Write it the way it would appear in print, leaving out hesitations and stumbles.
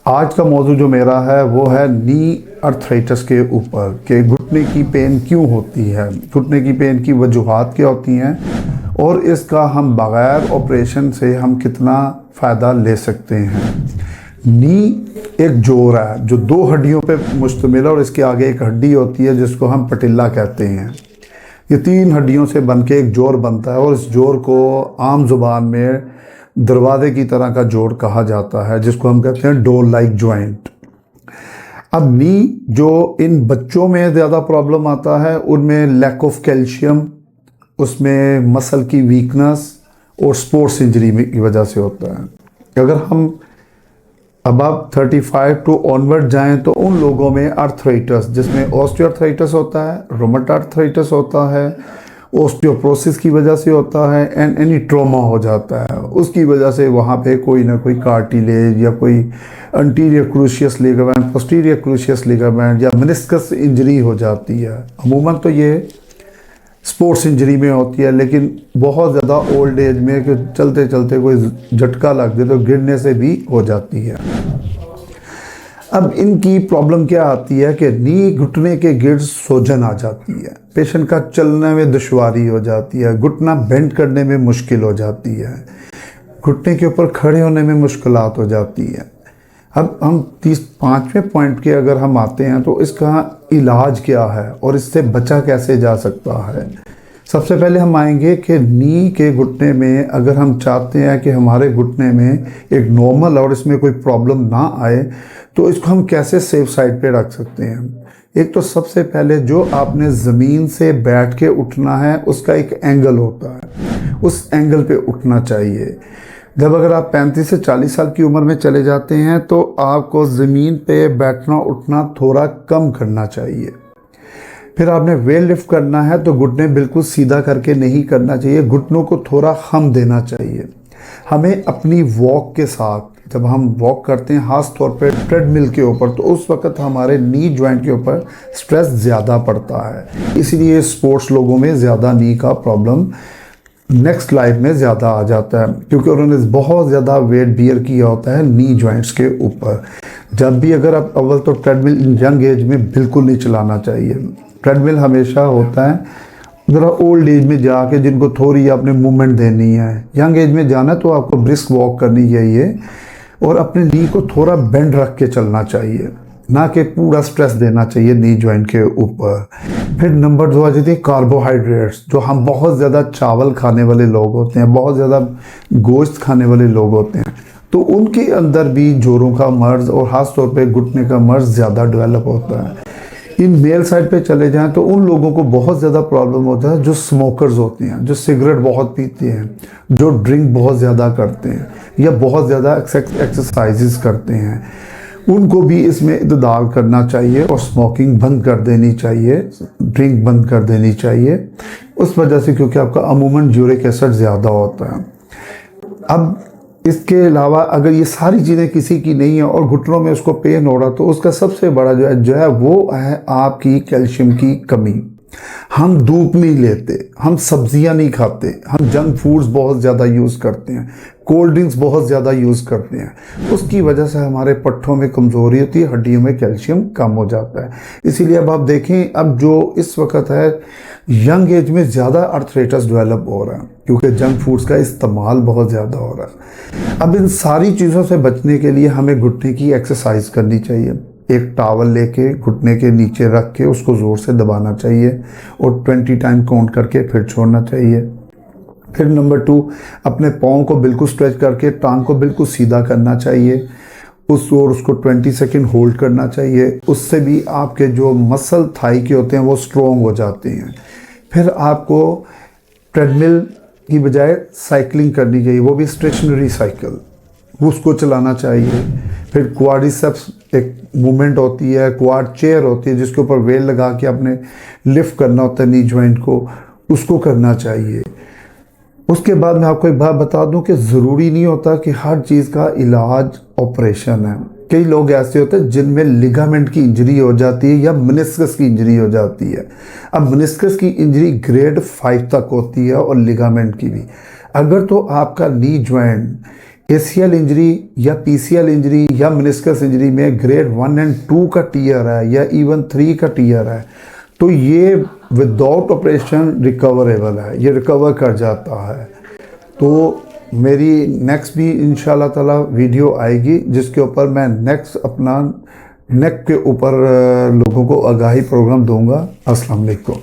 आज का मौजू जो मेरा है वो है नी अर्थराइटिस के ऊपर कि घुटने की पेन क्यों होती है, घुटने की पेन की वजूहात क्या होती हैं और इसका हम बग़ैर ऑपरेशन से हम कितना फ़ायदा ले सकते हैं। नी एक जोड़ है जो दो हड्डियों पे मुश्तमिल है और इसके आगे एक हड्डी होती है जिसको हम पटिल्ला कहते हैं। ये तीन हड्डियों से बन के एक जोड़ बनता है और इस जोड़ को आम ज़ुबान में दरवाजे की तरह का जोड़ कहा जाता है, जिसको हम कहते हैं डोर लाइक जॉइंट। अब नी जो इन बच्चों में ज़्यादा प्रॉब्लम आता है उनमें लैक ऑफ कैल्शियम, उसमें मसल की वीकनेस और स्पोर्ट्स इंजरी की वजह से होता है। अगर हम अब आप 35 टू ऑनवर्ड जाएं तो उन लोगों में अर्थराइटिस, जिसमें ऑस्टियोआर्थराइटिस होता है, रोमेटॉइड अर्थराइटिस होता है, ऑस्टियोपोरोसिस की वजह से होता है एंड एनी ट्रॉमा हो जाता है, उसकी वजह से वहाँ पे कोई ना कोई कार्टिलेज या कोई एंटीरियर क्रूशियस लिगामेंट, पोस्टीरियर क्रूशियस लिगामेंट या मेनिस्कस इंजरी हो जाती है। अमूमन तो ये स्पोर्ट्स इंजरी में होती है, लेकिन बहुत ज़्यादा ओल्ड एज में कि चलते चलते कोई झटका लग जाए तो गिरने से भी हो जाती है। अब इनकी प्रॉब्लम क्या आती है कि नी घुटने के गिर्द सूजन आ जाती है, पेशेंट का चलने में दुश्वारी हो जाती है, घुटना बेंड करने में मुश्किल हो जाती है, घुटने के ऊपर खड़े होने में मुश्किलात हो जाती है। अब हम 5वें पॉइंट के अगर हम आते हैं तो इसका इलाज क्या है और इससे बचा कैसे जा सकता है। सबसे पहले हम आएंगे कि नी के घुटने में अगर हम चाहते हैं कि हमारे घुटने में एक नॉर्मल और इसमें कोई प्रॉब्लम ना आए तो इसको हम कैसे सेफ साइड पे रख सकते हैं। एक तो सबसे पहले जो आपने ज़मीन से बैठ के उठना है उसका एक एंगल होता है, उस एंगल पे उठना चाहिए। जब अगर आप 35 से 40 साल की उम्र में चले जाते हैं तो आपको ज़मीन पे बैठना उठना थोड़ा कम करना चाहिए। फिर आपने वेट लिफ्ट करना है तो घुटने बिल्कुल सीधा करके नहीं करना चाहिए, घुटनों को थोड़ा खम देना चाहिए। हमें अपनी वॉक के साथ, जब हम वॉक करते हैं खास तौर पे ट्रेडमिल के ऊपर, तो उस वक्त हमारे नी जॉइंट के ऊपर स्ट्रेस ज़्यादा पड़ता है, इसीलिए स्पोर्ट्स लोगों में ज़्यादा नी का प्रॉब्लम नेक्स्ट लाइफ में ज़्यादा आ जाता है, क्योंकि उन्होंने बहुत ज़्यादा वेट बियर किया होता है नी जॉइंट्स के ऊपर। जब भी अगर आप अव्वल तो ट्रेडमिल यंग एज में बिल्कुल नहीं चलाना चाहिए। ट्रेडमिल हमेशा होता है ज़रा ओल्ड एज में जाके जिनको थोड़ी आपने मूवमेंट देनी है। यंग एज में जाना तो आपको ब्रिस्क वॉक करनी चाहिए और अपने नी को थोड़ा बेंड रख के चलना चाहिए, ना कि पूरा स्ट्रेस देना चाहिए नी जॉइंट के ऊपर। फिर नंबर 2 आ जाती है कार्बोहाइड्रेट्स। जो हम बहुत ज़्यादा चावल खाने वाले लोग होते हैं, बहुत ज़्यादा गोश्त खाने वाले लोग होते हैं, तो उनके अंदर भी जोड़ों का मर्ज़ और ख़ास तौर पे घुटने का मर्ज़ ज़्यादा डेवलप होता है। इन मेल साइड पे चले जाएं तो उन लोगों को बहुत ज़्यादा प्रॉब्लम होता है जो स्मोकर्स होते हैं, जो सिगरेट बहुत पीते हैं, जो ड्रिंक बहुत ज़्यादा करते हैं या बहुत ज़्यादा एक्सरसाइजेस करते हैं, उनको भी इसमें इतदाल करना चाहिए और स्मोकिंग बंद कर देनी चाहिए, ड्रिंक बंद कर देनी चाहिए उस वजह से, क्योंकि आपका अमूमन यूरिक एसिड ज़्यादा होता है। अब इसके अलावा अगर ये सारी चीज़ें किसी की नहीं है और घुटनों में उसको पेन हो रहा तो उसका सबसे बड़ा जो है वो है आपकी कैल्शियम की कमी। हम धूप नहीं लेते, हम सब्जियां नहीं खाते, हम जंक फूड्स बहुत ज़्यादा यूज़ करते हैं, कोल्ड ड्रिंक्स बहुत ज़्यादा यूज़ करते हैं, उसकी वजह से हमारे पट्ठों में कमज़ोरी होती है, हड्डियों में कैल्शियम कम हो जाता है। इसीलिए अब आप देखें अब जो इस वक्त है यंग एज में ज़्यादा अर्थराइटिस डेवलप हो रहा है, क्योंकि जंक फूड्स का इस्तेमाल बहुत ज़्यादा हो रहा है। अब इन सारी चीज़ों से बचने के लिए हमें घुटने की एक्सरसाइज करनी चाहिए। एक टावल लेके घुटने के नीचे रख के उसको ज़ोर से दबाना चाहिए और 20 टाइम काउंट करके फिर छोड़ना चाहिए। फिर नंबर 2, अपने पाँव को बिल्कुल स्ट्रेच करके टांग को बिल्कुल सीधा करना चाहिए, उसको 20 सेकंड होल्ड करना चाहिए। उससे भी आपके जो मसल थाई के होते हैं वो स्ट्रॉन्ग हो जाते हैं। फिर आपको ट्रेडमिल की बजाय साइकिलिंग करनी चाहिए, वो भी स्टेशनरी साइकिल, उसको चलाना चाहिए। फिर क्वाड्रिसेप्स एक मूवमेंट होती है, क्वाड चेयर होती है जिसके ऊपर वेट लगा के आपने लिफ्ट करना होता है नी जॉइंट को, उसको करना चाहिए। उसके बाद मैं आपको एक बात बता दूं कि ज़रूरी नहीं होता कि हर चीज़ का इलाज ऑपरेशन है। कई लोग ऐसे होते हैं जिनमें लिगामेंट की इंजरी हो जाती है या मेनिस्कस की इंजरी हो जाती है। अब मेनिस्कस की इंजरी ग्रेड 5 तक होती है और लिगामेंट की भी। अगर तो आपका नी जॉइंट ACL इंजरी या PCL इंजरी या मेनिस्कस इंजरी में ग्रेड 1 एंड 2 का टीयर है या इवन 3 का टीयर है, तो ये विदाउट ऑपरेशन रिकवरेबल है, ये रिकवर कर जाता है। तो मेरी नेक्स्ट भी इंशाल्लाह ताला वीडियो आएगी जिसके ऊपर मैं नेक्स्ट अपना नेक के ऊपर लोगों को आगाही प्रोग्राम दूंगा। अस्सलाम वालेकुम।